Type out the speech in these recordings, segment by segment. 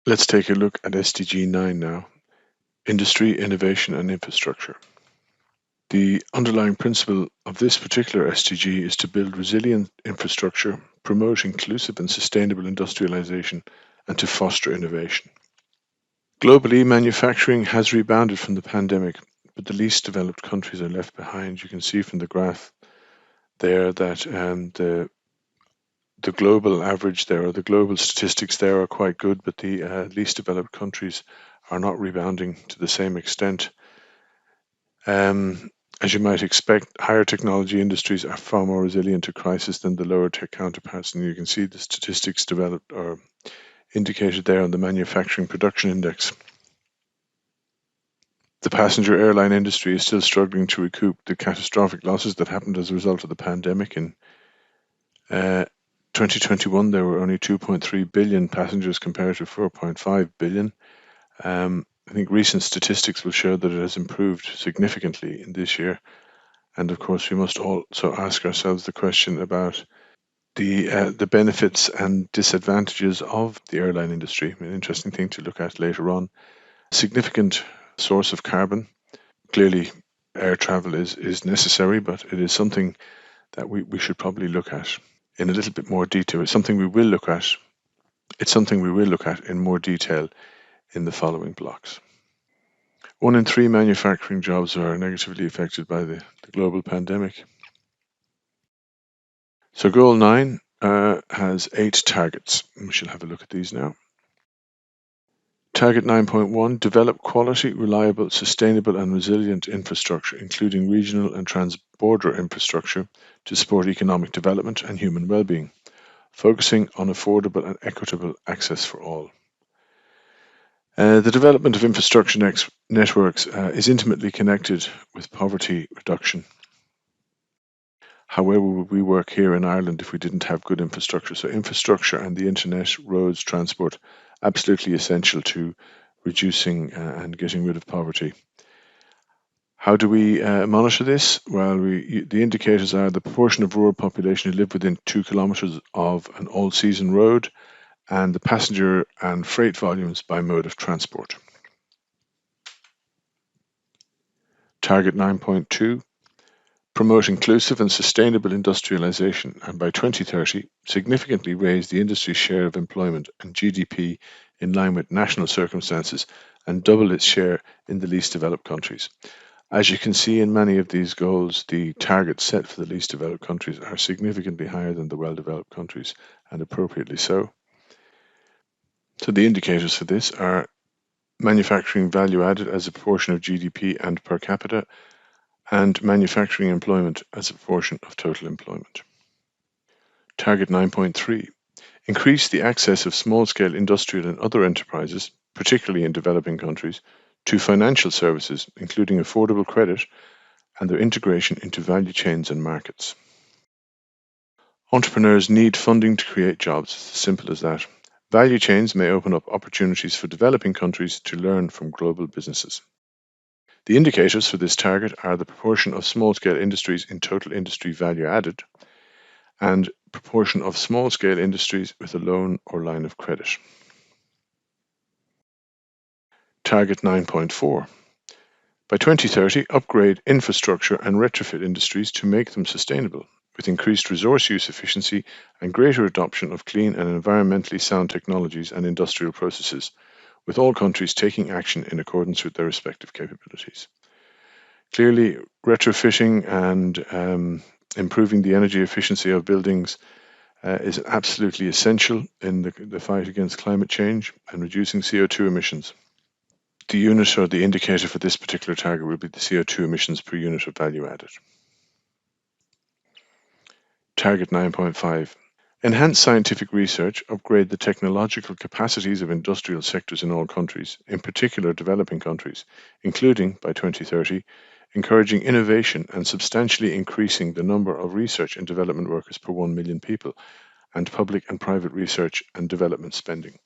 Let's take a look at SDG 9 now: industry, innovation and infrastructure. The underlying principle of this particular SDG is to build resilient infrastructure, promote inclusive and sustainable industrialization, and to foster innovation. Globally, manufacturing has rebounded from the pandemic, but the least developed countries are left behind. You can see from the graph there that the global average there, or the global statistics there, are quite good, but the least developed countries are not rebounding to the same extent. As you might expect, higher technology industries are far more resilient to crisis than the lower tech counterparts, and you can see the statistics developed or indicated there on the Manufacturing Production Index. The passenger airline industry is still struggling to recoup the catastrophic losses that happened as a result of the pandemic. In 2021, there were only 2.3 billion passengers compared to 4.5 billion. I think recent statistics will show that it has improved significantly in this year. And of course, we must also ask ourselves the question about the benefits and disadvantages of the airline industry. An interesting thing to look at later on. Significant source of carbon. Clearly, air travel is necessary, but it is something that we should probably look at in a little bit more detail. It's something we will look at. It's something we will look at in more detail in the following blocks. 1 in 3 manufacturing jobs are negatively affected by the global pandemic. So Goal 9 has 8 targets. We shall have a look at these now. Target 9.1: develop quality, reliable, sustainable and resilient infrastructure, including regional and trans-border infrastructure to support economic development and human well-being, focusing on affordable and equitable access for all. The development of infrastructure networks is intimately connected with poverty reduction. However, would we work here in Ireland if we didn't have good infrastructure? So infrastructure and the internet, roads, transport, absolutely essential to reducing and getting rid of poverty. How do we monitor this? Well, the indicators are the proportion of rural population who live within 2 kilometres of an all-season road, and the passenger and freight volumes by mode of transport. Target 9.2: promote inclusive and sustainable industrialization, and by 2030 significantly raise the industry's share of employment and GDP in line with national circumstances and double its share in the least developed countries. As you can see in many of these goals, the targets set for the least developed countries are significantly higher than the well-developed countries, and appropriately so. So the indicators for this are manufacturing value added as a proportion of GDP and per capita, and manufacturing employment as a proportion of total employment. Target 9.3: increase the access of small-scale industrial and other enterprises, particularly in developing countries, to financial services, including affordable credit and their integration into value chains and markets. Entrepreneurs need funding to create jobs. It's as simple as that. Value chains may open up opportunities for developing countries to learn from global businesses. The indicators for this target are the proportion of small-scale industries in total industry value added and proportion of small-scale industries with a loan or line of credit. Target 9.4: by 2030, upgrade infrastructure and retrofit industries to make them sustainable, with increased resource use efficiency and greater adoption of clean and environmentally sound technologies and industrial processes, with all countries taking action in accordance with their respective capabilities. Clearly, retrofitting and improving the energy efficiency of buildings is absolutely essential in the fight against climate change and reducing CO2 emissions. The unit or the indicator for this particular target will be the CO2 emissions per unit of value added. Target 9.5: enhance scientific research, upgrade the technological capacities of industrial sectors in all countries, in particular developing countries, including, by 2030, encouraging innovation and substantially increasing the number of research and development workers per 1 million people, and public and private research and development spending.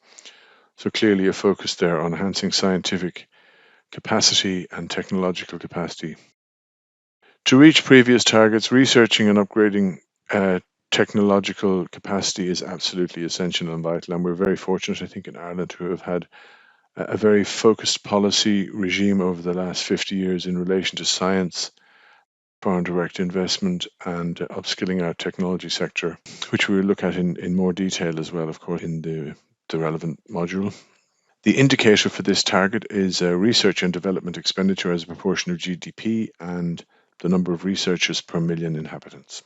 So clearly a focus there on enhancing scientific capacity and technological capacity. To reach previous targets, researching and upgrading Technological capacity is absolutely essential and vital, and we're very fortunate, I think, in Ireland to have had a very focused policy regime over the last 50 years in relation to science, foreign direct investment, and upskilling our technology sector, which we will look at in more detail as well, of course, in the relevant module. The indicator for this target is research and development expenditure as a proportion of GDP and the number of researchers per million inhabitants.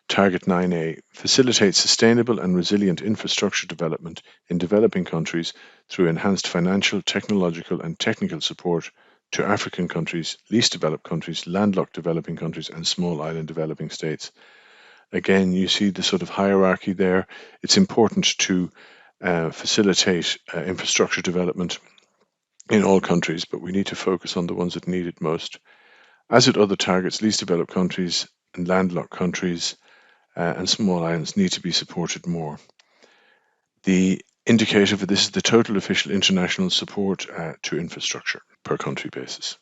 Target 9A facilitates sustainable and resilient infrastructure development in developing countries through enhanced financial, technological, and technical support to African countries, least developed countries, landlocked developing countries, and small island developing states. Again, you see the sort of hierarchy there. It's important to facilitate infrastructure development in all countries, but we need to focus on the ones that need it most. As with other targets, least developed countries and landlocked countries and small islands need to be supported more. The indicator for this is the total official international support to infrastructure per country basis.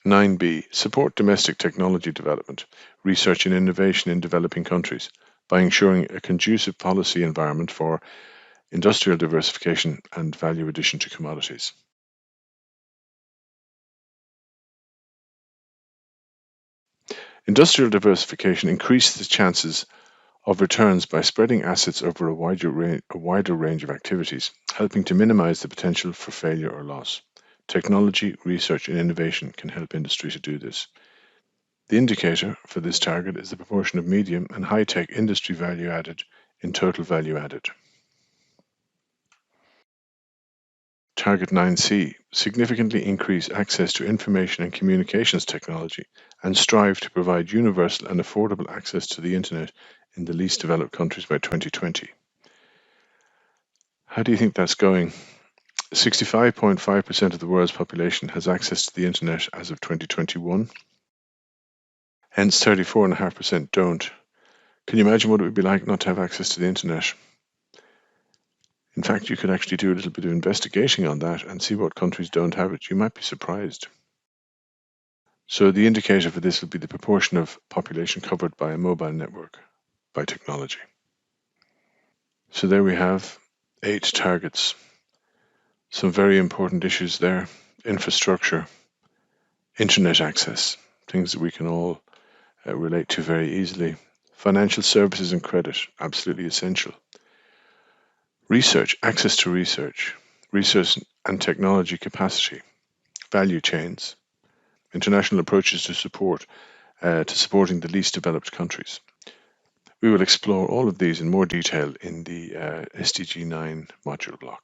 9B, support domestic technology development, research and innovation in developing countries by ensuring a conducive policy environment for industrial diversification and value addition to commodities. Industrial diversification increases the chances of returns by spreading assets over a wider range of activities, helping to minimize the potential for failure or loss. Technology, research, and innovation can help industry to do this. The indicator for this target is the proportion of medium and high-tech industry value added in total value added. Target 9C, significantly increase access to information and communications technology and strive to provide universal and affordable access to the internet in the least developed countries by 2020. How do you think that's going? 65.5% of the world's population has access to the internet as of 2021. Hence, 34.5% don't. Can you imagine what it would be like not to have access to the internet? In fact, you could actually do a little bit of investigating on that and see what countries don't have it. You might be surprised. So the indicator for this will be the proportion of population covered by a mobile network by technology. So there we have 8 targets. Some very important issues there. Infrastructure, internet access, things that we can all relate to very easily. Financial services and credit, absolutely essential. Research, access to research and technology capacity, value chains, international approaches to supporting the least developed countries. We will explore all of these in more detail in the SDG 9 module block.